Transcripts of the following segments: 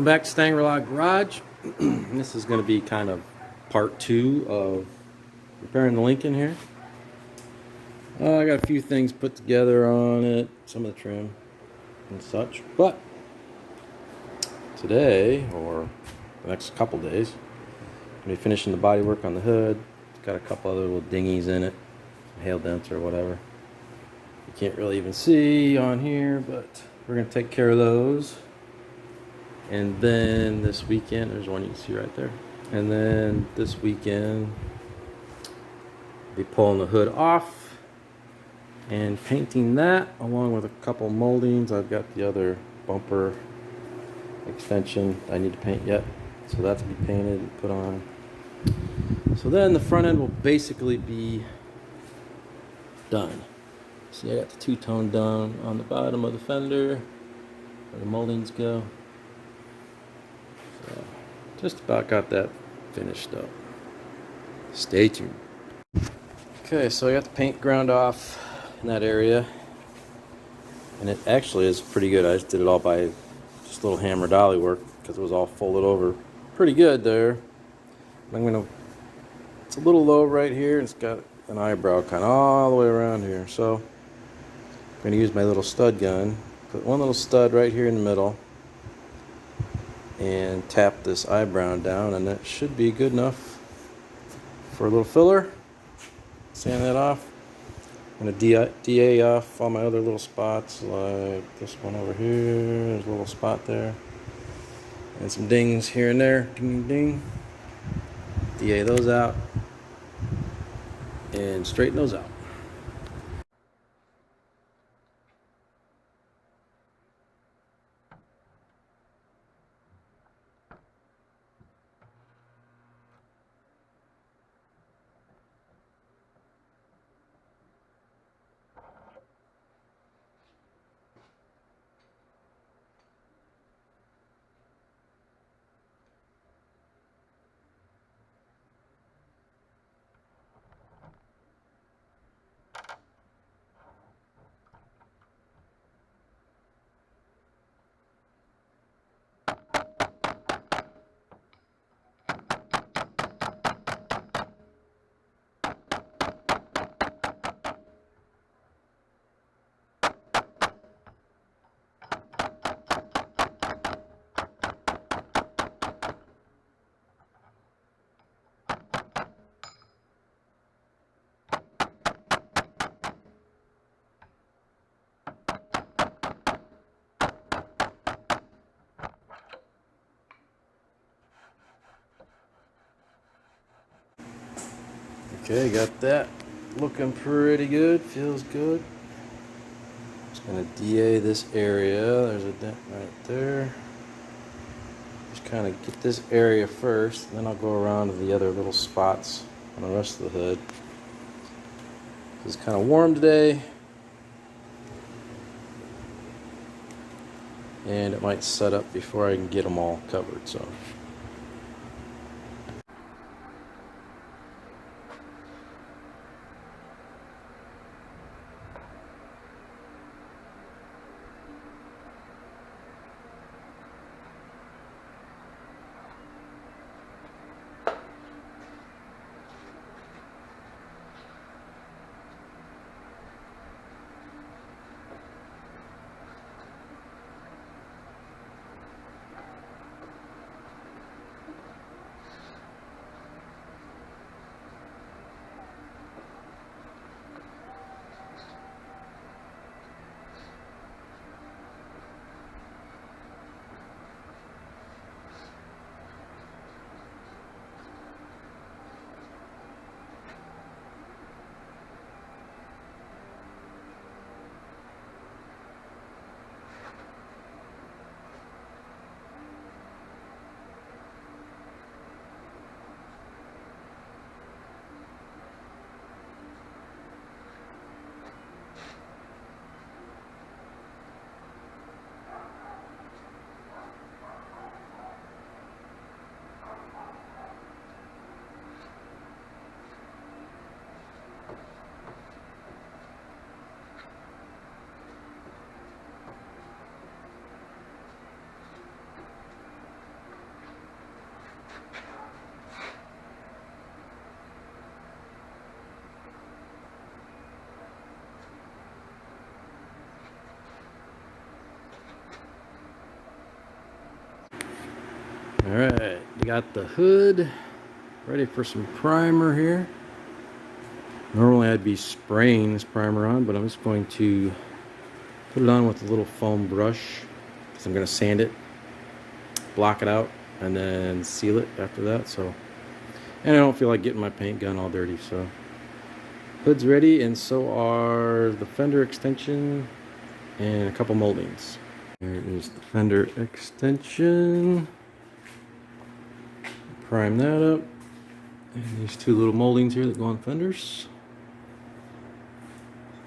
Welcome back to StangRi-La Garage. This is going to be kind of part 2 of repairing the Lincoln here. I got a few things put together on it, some of the trim and such, but today, or the next couple days, I'm going to be finishing the body work on the hood. It's got a couple other little dinghies in it, hail dents or whatever. You can't really even see on here, but we're going to take care of those. And then this weekend, there's one you can see right there. And then this weekend, I'll be pulling the hood off and painting that along with a couple moldings. I've got the other bumper extension I need to paint yet. So that's to be painted and put on. So then the front end will basically be done. See, I got the two-tone done on the bottom of the fender where the moldings go. So just about got that finished up. Stay tuned. Okay, so I got the paint ground off in that area, and it actually is pretty good. I just did it all by just a little hammer dolly work because it was all folded over pretty good there. It's a little low right here, and it's got an eyebrow kind of all the way around here. So I'm going to use my little stud gun, put one little stud right here in the middle, and tap this eyebrow down, and that should be good enough for a little filler. Sand that off. I'm going to DA off all my other little spots, like this one over here. There's a little spot there, and some dings here and there. Ding, ding, ding. DA those out and straighten those out. Okay, got that looking pretty good. Feels good. Just gonna DA this area. There's a dent right there. Just kind of get this area first, and then I'll go around to the other little spots on the rest of the hood. It's kind of warm today, and it might set up before I can get them all covered. So. Alright, got the hood ready for some primer here. Normally I'd be spraying this primer on, but I'm just going to put it on with a little foam brush because I'm going to sand it, block it out, and then seal it after that. So, and I don't feel like getting my paint gun all dirty. So hood's ready, and so are the fender extension and a couple moldings. There is the fender extension. Prime that up. And these two little moldings here that go on fenders.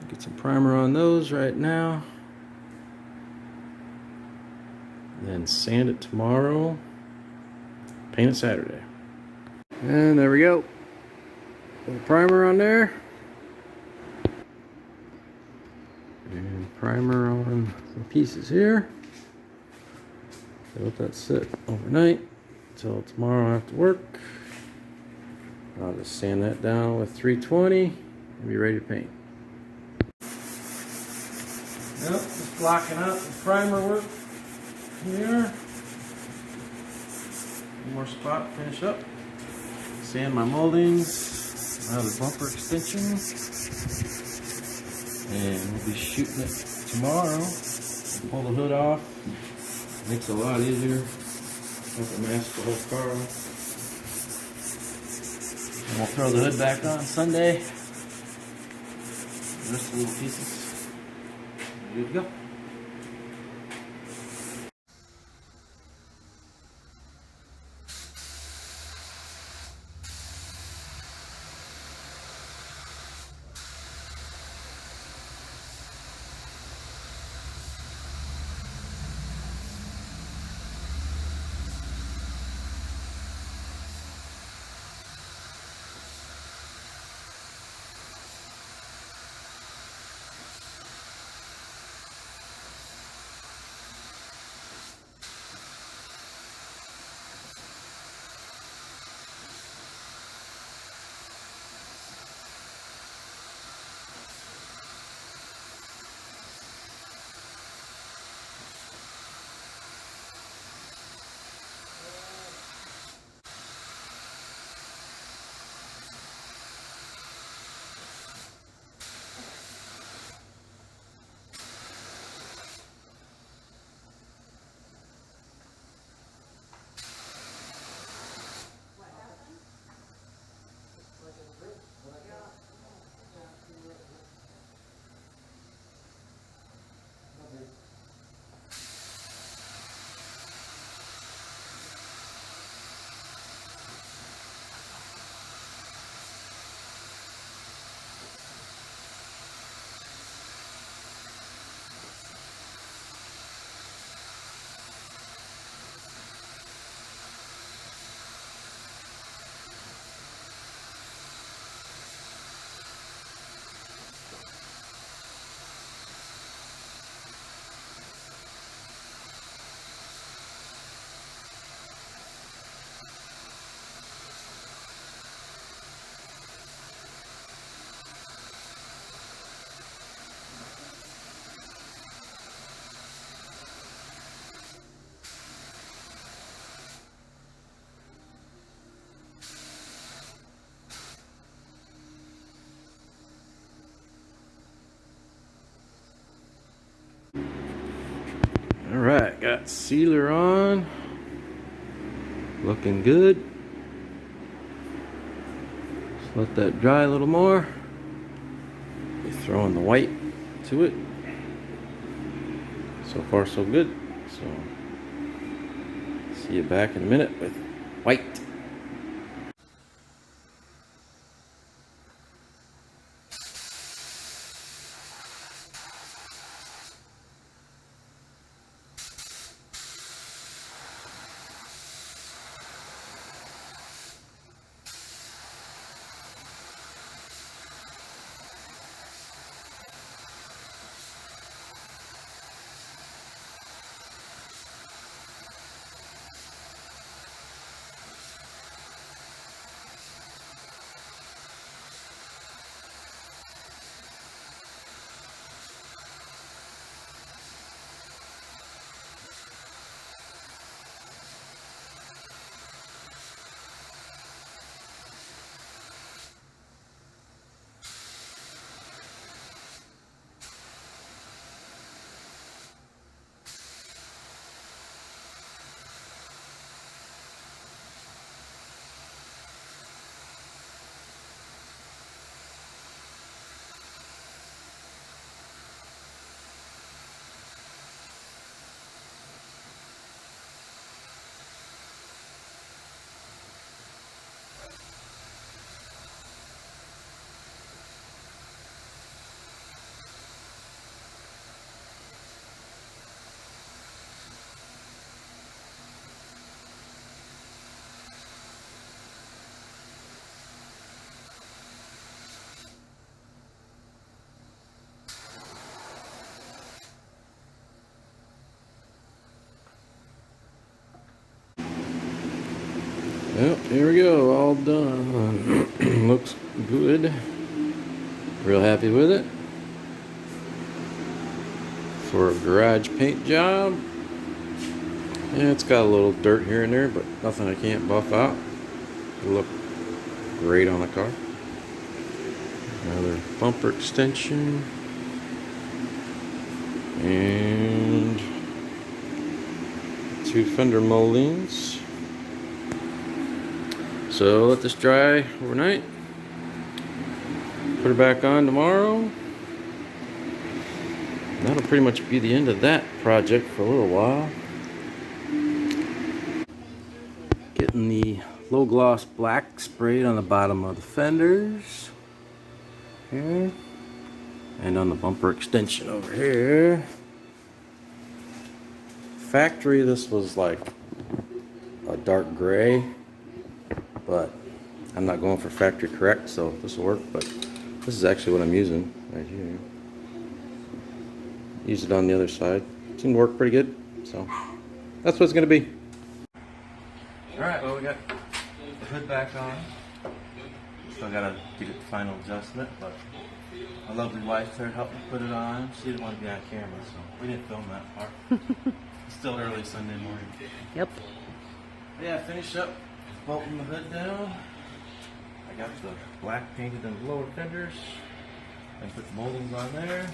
Get some primer on those right now. Then sand it tomorrow. Paint it Saturday. And there we go. Little primer on there. And primer on the pieces here. Let that sit overnight until tomorrow after work. I'll just sand that down with 320 and be ready to paint. Yep, just blocking out the primer work here. One more spot to finish up. Sand my moldings, another bumper extension, and we'll be shooting it tomorrow. Pull the hood off. Makes it a lot easier. Have to mask the whole car off. And we'll throw the hood back on Sunday. The rest of the little pieces. Good to go. Alright, got sealer on. Looking good. Just let that dry a little more. Be throwing the white to it. So far so good. So see you back in a minute with white. Well, here we go, all done. Looks good. Real happy with it. For a garage paint job. Yeah, it's got a little dirt here and there, but nothing I can't buff out. It'll look great on the car. Another bumper extension. And 2 fender moldings. So let this dry overnight. Put her back on tomorrow. That'll pretty much be the end of that project for a little while. Getting the low gloss black sprayed on the bottom of the fenders here, and on the bumper extension over here. Factory, this was like a dark gray, but I'm not going for factory correct, so this will work. But this is actually what I'm using right here. Use it on the other side. Seemed to work pretty good, so that's what it's gonna be. Alright, well, we got the hood back on. Still gotta get it the final adjustment, but my lovely wife there helped me put it on. She didn't want to be on camera, so we didn't film that part. It's still early Sunday morning. Yep. Yeah, finish up bolting the hood down. I got the black painted in the lower fenders. And put the moldings on there.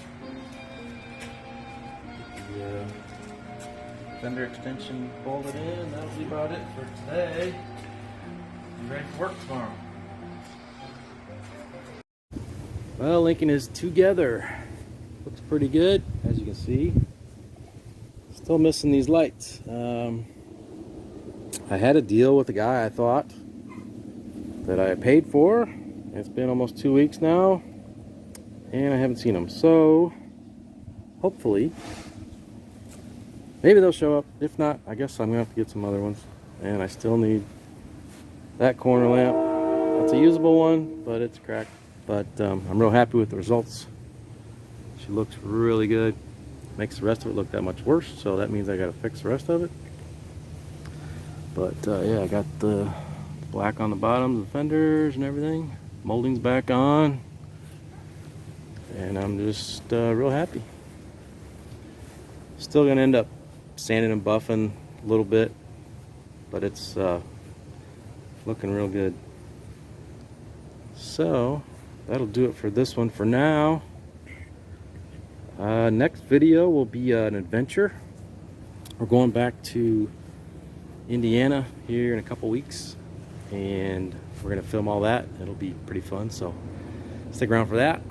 Get the fender extension bolted in. That'll be about it for today. Be ready for work tomorrow. Well, Lincoln is together. Looks pretty good, as you can see. Still missing these lights. I had a deal with the guy I thought that I paid for. It's been almost 2 weeks now, and I haven't seen them. So, hopefully, maybe they'll show up. If not, I guess I'm gonna have to get some other ones. And I still need that corner lamp. It's a usable one, but it's cracked. But I'm real happy with the results. She looks really good. Makes the rest of it look that much worse, so that means I gotta fix the rest of it. But yeah, I got the black on the bottom of the fenders and everything. Molding's back on. And I'm just real happy. Still gonna end up sanding and buffing a little bit, but it's looking real good. So that'll do it for this one for now. Next video will be an adventure. We're going back to Indiana here in a couple weeks, and we're gonna film all that. It'll be pretty fun, so stick around for that.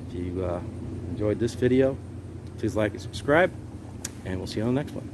If you enjoyed this video, please like and subscribe, and we'll see you on the next one.